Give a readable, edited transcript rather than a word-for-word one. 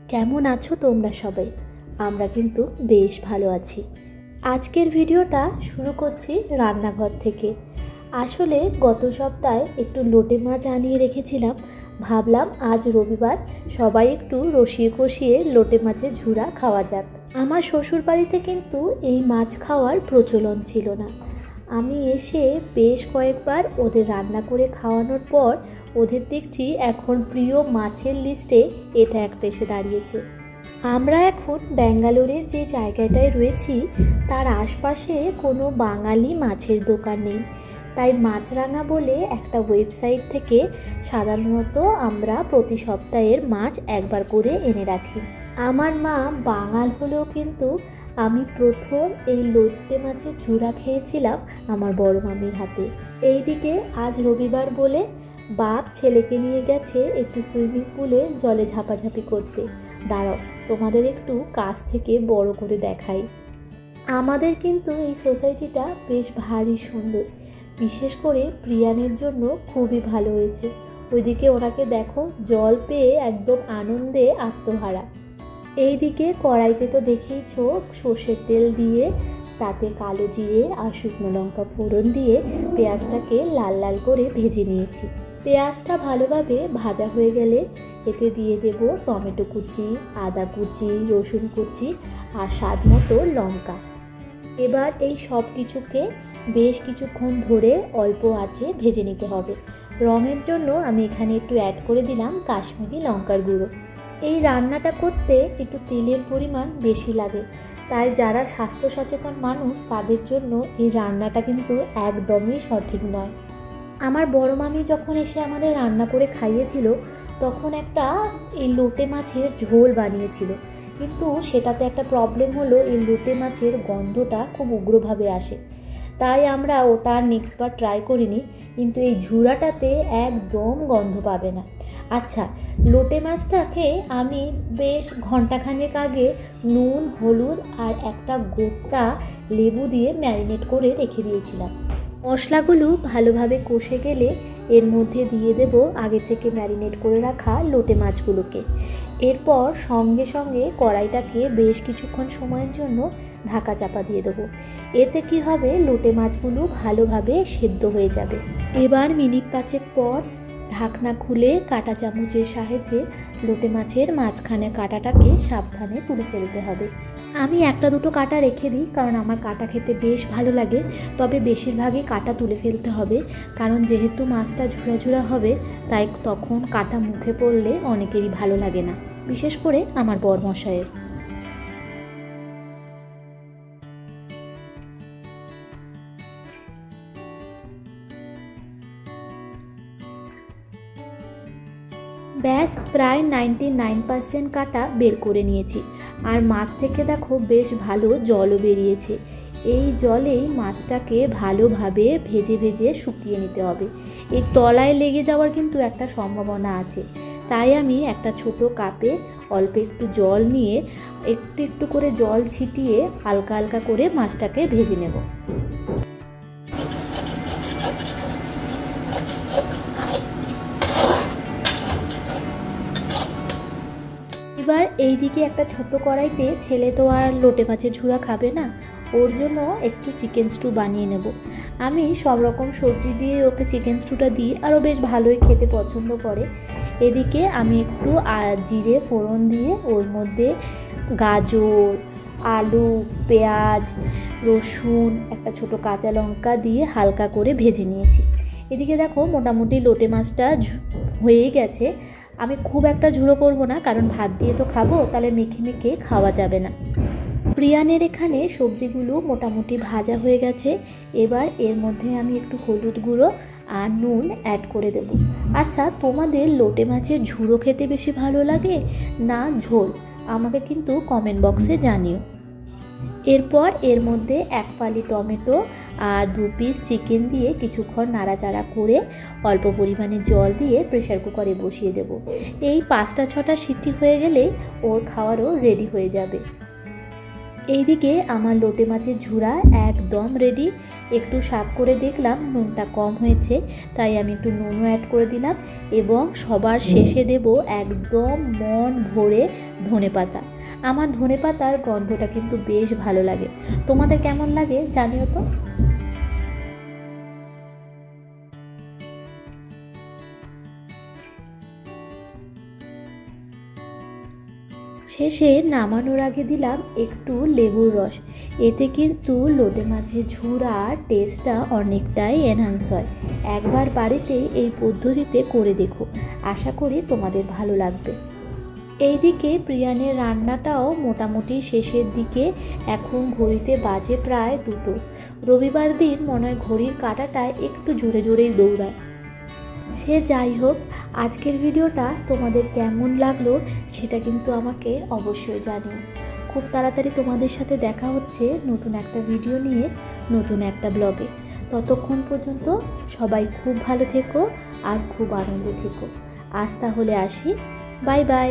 কেমন আছো তোমরা সবাই? আমরা কিন্তু বেশ ভালো আছি। আজকের ভিডিওটা শুরু করছি রান্নাঘর থেকে। আসলে গত সপ্তাহে একটু লোটে মাছ আনিয়ে রেখেছিলাম। ভাবলাম আজ রবিবার সবাই একটু রসিয়ে কষিয়ে লোটে মাছের ঝুরা খাওয়া যাক। আমার শ্বশুর বাড়িতে কিন্তু এই মাছ খাওয়ার প্রচলন ছিল না। আমি এসে বেশ কয়েকবার ওদের রান্না করে খাওয়ানোর পর ওদের দেখছি এখন প্রিয় মাছের লিস্টে এটা একটা এসে দাঁড়িয়েছে। আমরা এখন ব্যাঙ্গালোরে যে জায়গাটায় রয়েছি তার আশপাশে কোনো বাঙালি মাছের দোকান নেই, তাই মাছরাঙা বলে একটা ওয়েবসাইট থেকে সাধারণত আমরা প্রতি সপ্তাহের মাছ একবার করে এনে রাখি। আমার মা বাঙাল হলেও কিন্তু আমি প্রথম এই লোটে মাছের ঝুরা খেয়েছিলাম আমার বড় মামির হাতে। এইদিকে আজ রবিবার বলে বাপ ছেলেকে নিয়ে গেছে একটু সুইমিং পুলে জলে ঝাপাঝাপি করতে। দাঁড়াও তোমাদের একটু কাছ থেকে বড় করে দেখাই। আমাদের কিন্তু এই সোসাইটিটা বেশ ভারী সুন্দর, বিশেষ করে প্রিয়ানের জন্য খুবই ভালো হয়েছে। ওইদিকে ওনাকে দেখো জল পেয়ে একদম আনন্দে আত্মহারা। এইদিকে কড়াইতে তো দেখেইছো সর্ষের তেল দিয়ে তাতে কালো জিরে আর শুকনো লঙ্কা ফোড়ন দিয়ে পেঁয়াজটাকে লাল লাল করে ভেজে নিয়েছি। পেঁয়াজটা ভালোভাবে ভাজা হয়ে গেলে এতে দিয়ে দেব টমেটো কুচি, আদা কুচি, রসুন কুচি আর স্বাদ মতো লঙ্কা। এবার এই সব কিছুকে বেশ কিছুক্ষণ ধরে অল্প আঁচে ভেজে নিতে হবে। রঙের জন্য আমি এখানে একটু অ্যাড করে দিলাম কাশ্মীরি লঙ্কার গুঁড়ো। এই রান্নাটা করতে একটু তেলের পরিমাণ বেশি লাগে, তাই যারা স্বাস্থ্য সচেতন মানুষ তাদের জন্য এই রান্নাটা কিন্তু একদমই সঠিক নয়। আমার বড় মামি যখন এসে আমাদের রান্না করে খাইয়েছিল তখন একটা এই লোটে মাছের ঝোল বানিয়েছিল, কিন্তু সেটাতে একটা প্রবলেম হলো এই লোটে মাছের গন্ধটা খুব উগ্রভাবে আসে, তাই আমরা ওটা নেক্সট বার ট্রাই করিনি। কিন্তু এই ঝুরাটাতে একদম গন্ধ পাবে না। আচ্ছা, লোটে মাছটাকে আমি বেশ ঘন্টাখানেক আগে নুন, হলুদ আর একটা গোটা লেবু দিয়ে ম্যারিনেট করে রেখে দিয়েছিলাম। মশলাগুলো ভালোভাবে কষে গেলে এর মধ্যে দিয়ে দেব আগে থেকে ম্যারিনেট করে রাখা লোটে মাছগুলোকে। এরপর সঙ্গে সঙ্গে কড়াইটাকে বেশ কিছুক্ষণ সময়ের জন্য ঢাকা চাপা দিয়ে দেবো। এতে কি হবে, লোটে মাছগুলো ভালোভাবে সেদ্ধ হয়ে যাবে। এবার মিনিট 5 পর ঢাকনা খুলে কাঁটা চামচের সাহায্যে লোটে মাছের মাঝখানে কাঁটাটাকে সাবধানে তুলে ফেলতে হবে। আমি একটা দুটো কাঁটা রেখে দিই, কারণ আমার কাঁটা খেতে বেশ ভালো লাগে, তবে বেশিরভাগই কাঁটা তুলে ফেলতে হবে, কারণ যেহেতু মাছটা ঝুরা ঝুরা হবে তাই তখন কাঁটা মুখে পড়লে অনেকেরই ভালো লাগে না, বিশেষ করে আমার বরমশাইয়ের। ব্যাস প্রায় 99% কাটা বের করে নিয়েছি। আর মাছ থেকে দেখো বেশ ভালো জলও বেরিয়েছে। এই জলেই মাছটাকে ভালোভাবে ভেজে ভেজে শুকিয়ে নিতে হবে। এই তলায় লেগে যাওয়ার কিন্তু একটা সম্ভাবনা আছে, তাই আমি একটা ছোট কাপে অল্প একটু জল নিয়ে একটু একটু করে জল ছিটিয়ে হালকা হালকা করে মাছটাকে ভেজে নেব। এবার এইদিকে একটা ছোট কড়াইতে, ছেলে তো আর লোটে মাছের ঝুরা খাবে না, ওর জন্য একটু চিকেন স্টু বানিয়ে নেব। আমি সব রকম সবজি দিয়ে ওকে চিকেন স্টুটা দিই, আর ও বেশ ভালোই খেতে পছন্দ করে। এদিকে আমি একটু জিরে ফোড়ন দিয়ে ওর মধ্যে গাজর, আলু, পেঁয়াজ, রসুন, একটা ছোট কাঁচা লঙ্কা দিয়ে হালকা করে ভেজে নিয়েছি। এদিকে দেখো মোটামুটি লোটে মাছটা হয়েই গেছে। আমি খুব একটা ঝুড়ো করব না, কারণ ভাত দিয়ে তো খাবো, তাহলে মেখে মেখে খাওয়া যাবে না। প্রিয়ানের এখানে সবজিগুলো মোটামুটি ভাজা হয়ে গেছে। এবার এর মধ্যে আমি একটু হলুদ গুঁড়ো আর নুন অ্যাড করে দেব। আচ্ছা, তোমাদের লোটে মাছের ঝুড়ো খেতে বেশি ভালো লাগে না ঝোল? আমাকে কিন্তু কমেন্ট বক্সে জানিও। এরপর এর মধ্যে 1 ফালি টমেটো আর 2 পিস চিকেন দিয়ে কিছুক্ষণ নাড়াচাড়া করে অল্প পরিমাণে জল দিয়ে প্রেসার কুকারে বসিয়ে দেব। এই 5টা 6টা সিটি হয়ে গেলে ওর খাওয়ারও রেডি হয়ে যাবে। এইদিকে আমার লোটে মাছের ঝুড়া একদম রেডি। একটু স্বাদ করে দেখলাম নুনটা কম হয়েছে, তাই আমি একটু নুনও অ্যাড করে দিলাম এবং সবার শেষে দেব একদম মন ভরে ধনেপাতা। আমার ধনেপাতার গন্ধটা কিন্তু বেশ ভালো লাগে। তোমাদের কেমন লাগে জানিও তো। শেষে নামানোর আগে দিলাম একটু লেবুর রস। এতে কিন্তু লোটে মাছের ঝুড়ার টেস্টটা অনেকটাই এনহান্স হয়। একবার বাড়িতে এই পদ্ধতিতে করে দেখো, আশা করি তোমাদের ভালো লাগবে। এইদিকে প্রিয়ানের রান্নাটাও মোটামুটি শেষের দিকে। এখন ঘড়িতে বাজে প্রায় 2টো। রবিবার দিন মনে হয় ঘড়ির কাঁটাটা একটু জোরে জোরেই দৌড়ায়। সে যাই হোক, আজকের ভিডিওটা তোমাদের কেমন লাগলো সেটা কিন্তু আমাকে অবশ্যই জানিও। খুব তাড়াতাড়ি তোমাদের সাথে দেখা হচ্ছে নতুন একটা ভিডিও নিয়ে, নতুন একটা ব্লগে। ততক্ষণ পর্যন্ত সবাই খুব ভালো থেকো আর খুব আনন্দে থেকো। আজ তাহলে আসি, বাই বাই।